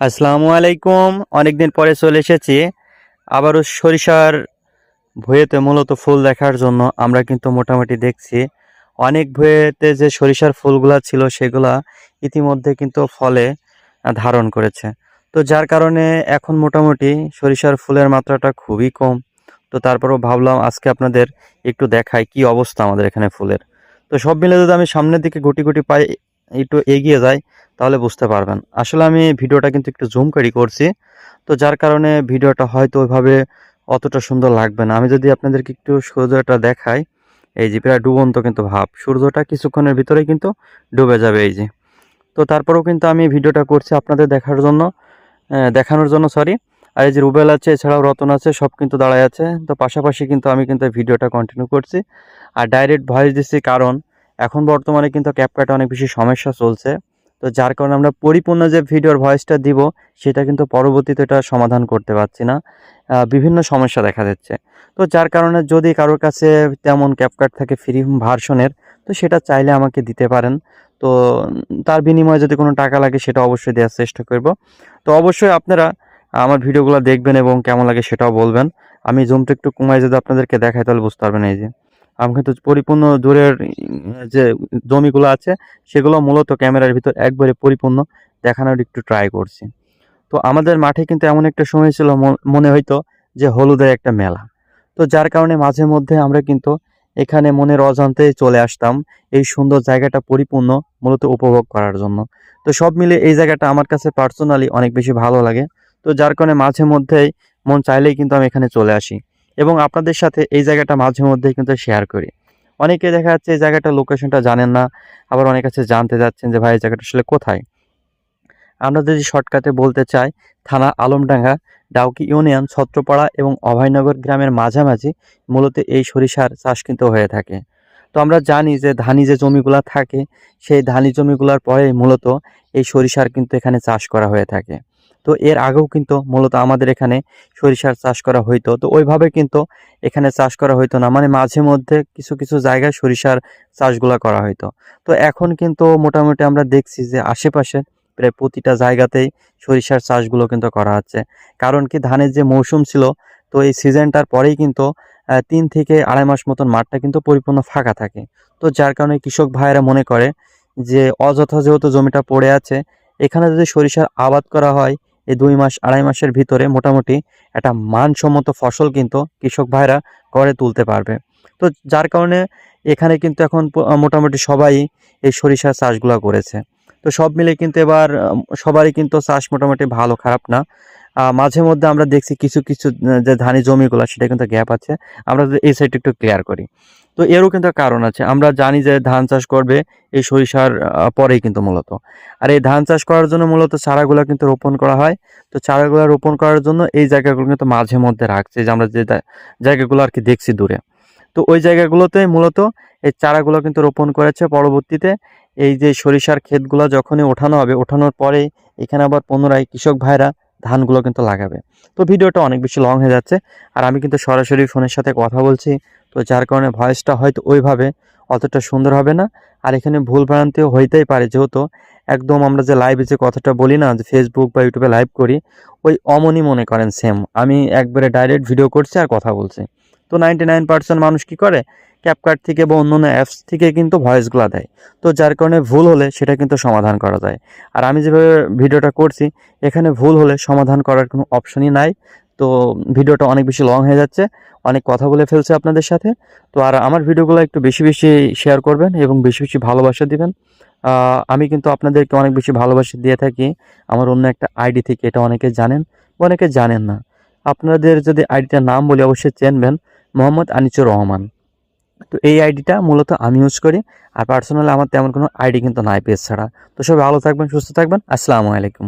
আসসালামু আলাইকুম। অনেকদিন পরে চলে এসেছি আবারও সরিষার ভুঁইতে মূলত ফুল দেখার জন্য। আমরা কিন্তু মোটামুটি দেখছি অনেক ভুঁইতে যে সরিষার ফুলগুলা ছিল সেগুলা ইতিমধ্যে কিন্তু ফলে ধারণ করেছে। তো যার কারণে এখন মোটামুটি সরিষার ফুলের মাত্রাটা খুবই কম। তো তারপরেও ভাবলাম আজকে আপনাদের একটু দেখাই কি অবস্থা আমাদের এখানে ফুলের। তো সব মিলে যদি আমি সামনের দিকে গুটি গুটি পাই একটু এগিয়ে যাই তাহলে বুঝতে পারবেন। আসলে আমি ভিডিওটা কিন্তু একটু জুম করে করছি, তো যার কারণে ভিডিওটা হয়তো ওইভাবে অতটা সুন্দর লাগবে না। আমি যদি আপনাদেরকে একটু সূর্যটা দেখাই, এই যে প্রায় ডুবন্ত কিন্তু ভাব, সূর্যটা কিছুক্ষণের ভিতরেই কিন্তু ডুবে যাবে এই যে। তো তারপরেও কিন্তু আমি ভিডিওটা করছি আপনাদের দেখানোর জন্য, সরি। আর এই যে রুবেল আছে, এছাড়াও রতন আছে, সব কিন্তু দাঁড়ায় আছে। তো পাশাপাশি কিন্তু আমি কিন্তু ভিডিওটা কন্টিনিউ করছি আর ডাইরেক্ট ভয়েস দিচ্ছি, কারণ এখন বর্তমানে কিন্তু ক্যাপকাটে অনেক বেশি সমস্যা চলছে। তো যার কারণে আমরা পরিপূর্ণ যে ভিডিওর ভয়েসটা দিব সেটা কিন্তু পরবর্তীতে এটা সমাধান করতে পারছি না, বিভিন্ন সমস্যা দেখা যাচ্ছে। তো যার কারণে যদি কারোর কাছে তেমন ক্যাপকাট থাকে ফ্রি ভার্সনের, তো সেটা চাইলে আমাকে দিতে পারেন। তো তার বিনিময়ে যদি কোনো টাকা লাগে সেটা অবশ্যই দেওয়ার চেষ্টা করব। তো অবশ্যই আপনারা আমার ভিডিওগুলো দেখবেন এবং কেমন লাগে সেটাও বলবেন। আমি জুমটা একটু কমাই যদি আপনাদেরকে দেখাই তাহলে বুঝতে পারবেন। এই যে আমি কিন্তু পরিপূর্ণ দূরের যে জমিগুলো আছে সেগুলো মূলত ক্যামেরার ভিতর একবারে পরিপূর্ণ দেখানোর একটু ট্রাই করছি। তো আমাদের মাঠে কিন্তু এমন একটা সময় ছিল মনে হইতো যে হলুদের একটা মেলা। তো যার কারণে মাঝে মধ্যে আমরা কিন্তু এখানে মনের অজান্তে চলে আসতাম এই সুন্দর জায়গাটা পরিপূর্ণ মূলত উপভোগ করার জন্য। তো সব মিলে এই জায়গাটা আমার কাছে পার্সোনালি অনেক বেশি ভালো লাগে। তো যার কারণে মাঝে মধ্যেই মন চাইলেই কিন্তু আমি এখানে চলে আসি এবং আপনাদের সাথে এই জায়গাটা মাঝে মধ্যেই কিন্তু শেয়ার করি। অনেকে দেখা যাচ্ছে এই জায়গাটার লোকেশনটা জানেন না, আবার অনেক কাছে জানতে যাচ্ছেন যে ভাই এই জায়গাটা আসলে কোথায়। আমরা যদি শর্টকাটে বলতে চাই, থানা আলমডাঙ্গা, ডাউকি ইউনিয়ন, ছত্রপাড়া এবং অভয়নগর গ্রামের মাঝামাঝি মূলত এই সরিষার চাষ কিন্তু হয়ে থাকে। তো আমরা জানি যে ধানি যে জমিগুলা থাকে সেই ধানি জমিগুলার পরে মূলত এই সরিষার কিন্তু এখানে চাষ করা হয়ে থাকে। তো এর আগেও কিন্তু মূলত আমাদের এখানে সরিষার চাষ করা হইতো, তো ওইভাবে কিন্তু এখানে চাষ করা হইতো না, মানে মাঝে মধ্যে কিছু কিছু জায়গায় সরিষার চাষগুলা করা হইতো। তো এখন কিন্তু মোটামুটি আমরা দেখছি যে আশেপাশে প্রায় প্রতিটা জায়গাতেই সরিষার চাষগুলো কিন্তু করা হচ্ছে। কারণ কি, ধানের যে মৌসুম ছিল, তো এই সিজনটার পরেই কিন্তু ৩ থেকে আড়াই মাস মতন মাঠটা কিন্তু পরিপূর্ণ ফাঁকা থাকে। তো যার কারণে কৃষক ভাইয়েরা মনে করে যে অযথা যেহেতু জমিটা পড়ে আছে, এখানে যদি সরিষার আবাদ করা হয় এই ২ মাস আড়াই মাসের ভিতরে মোটামুটি একটা মানসম্মত ফসল কিন্তু কৃষক ভাইরা করে তুলতে পারবে। তো যার কারণে এখানে কিন্তু এখন মোটামুটি সবাই এই সরিষার চাষগুলা করেছে। তো সব মিলে কিন্তু এবার সবারই কিন্তু চাষ মোটামুটি ভালো খারাপ না। মাঝে মধ্যে আমরা দেখছি কিছু কিছু যে ধানি জমিগুলো সেটা কিন্তু গ্যাপ আছে। আমরা যদি এই সাইডটা একটু ক্লিয়ার করি, তো এরও কিন্তু কারণ আছে। আমরা জানি যে ধান চাষ করবে এই সরিষার পরেই কিন্তু মূলত। আর এই ধান চাষ করার জন্য মূলত চারাগুলো কিন্তু রোপণ করা হয়। তো চারাগুলো রোপণ করার জন্য এই জায়গাগুলো কিন্তু মাঝে মধ্যে রাখছে, যে আমরা যে জায়গাগুলো আর কি দেখছি দূরে। তো ওই জায়গাগুলোতে মূলত এই চারাগুলো কিন্তু রোপণ করেছে। পরবর্তীতে এই যে সরিষার ক্ষেতগুলো যখনই ওঠানো হবে, ওঠানোর পরে এখানে আবার পুনরায় কৃষক ভাইরা ধানগুলো কিন্তু লাগাবে। তো ভিডিওটা অনেক বেশি লং হয়ে যাচ্ছে আর আমি কিন্তু সরাসরি ফোনের সাথে কথা বলছি। তো যার কারণে ভয়েসটা হয়তো ওইভাবে অতটা সুন্দর হবে না। আর এখানে ভুল ভ্রান্তিও হইতেই পারে, যেহেতু একদম আমরা যে লাইভে যে কথাটা বলি না, যে ফেসবুক বা ইউটিউবে লাইভ করি, ওই অমনই মনে করেন সেম আমি একবারে ডাইরেক্ট ভিডিও করছি আর কথা বলছি। তো 99% মানুষ কি করে, ক্যাপকাট থেকে বা অন্যান্য অ্যাপস থেকে কিন্তু ভয়েসগুলো দেয়। তো যার কারণে ভুল হলে সেটা কিন্তু সমাধান করা যায়। আর আমি যেভাবে ভিডিওটা করছি এখানে ভুল হলে সমাধান করার কোনো অপশনই নাই। তো ভিডিওটা অনেক বেশি লং হয়ে যাচ্ছে, অনেক কথা বলে ফেলছে আপনাদের সাথে। তো আর আমার ভিডিওগুলো একটু বেশি বেশি শেয়ার করবেন এবং বেশি বেশি ভালোবাসা দিবেন। আমি কিন্তু আপনাদেরকে অনেক বেশি ভালোবাসা দিয়ে থাকি আমার অন্য একটা আইডি থেকে, এটা অনেকে জানেন বা অনেকে জানেন না। আপনাদের যদি আইডিটার নাম বলি অবশ্যই চেনবেন, মোহাম্মদ আনিসুর রহমান। তো এই আইডিটা মূলত আমি ইউজ করি। আর পার্সোনালি আমার তেমন কোনো আইডি কিন্তু নাই পেজ ছাড়া। তো সবাই ভালো থাকবেন, সুস্থ থাকবেন। আসসালামু আলাইকুম।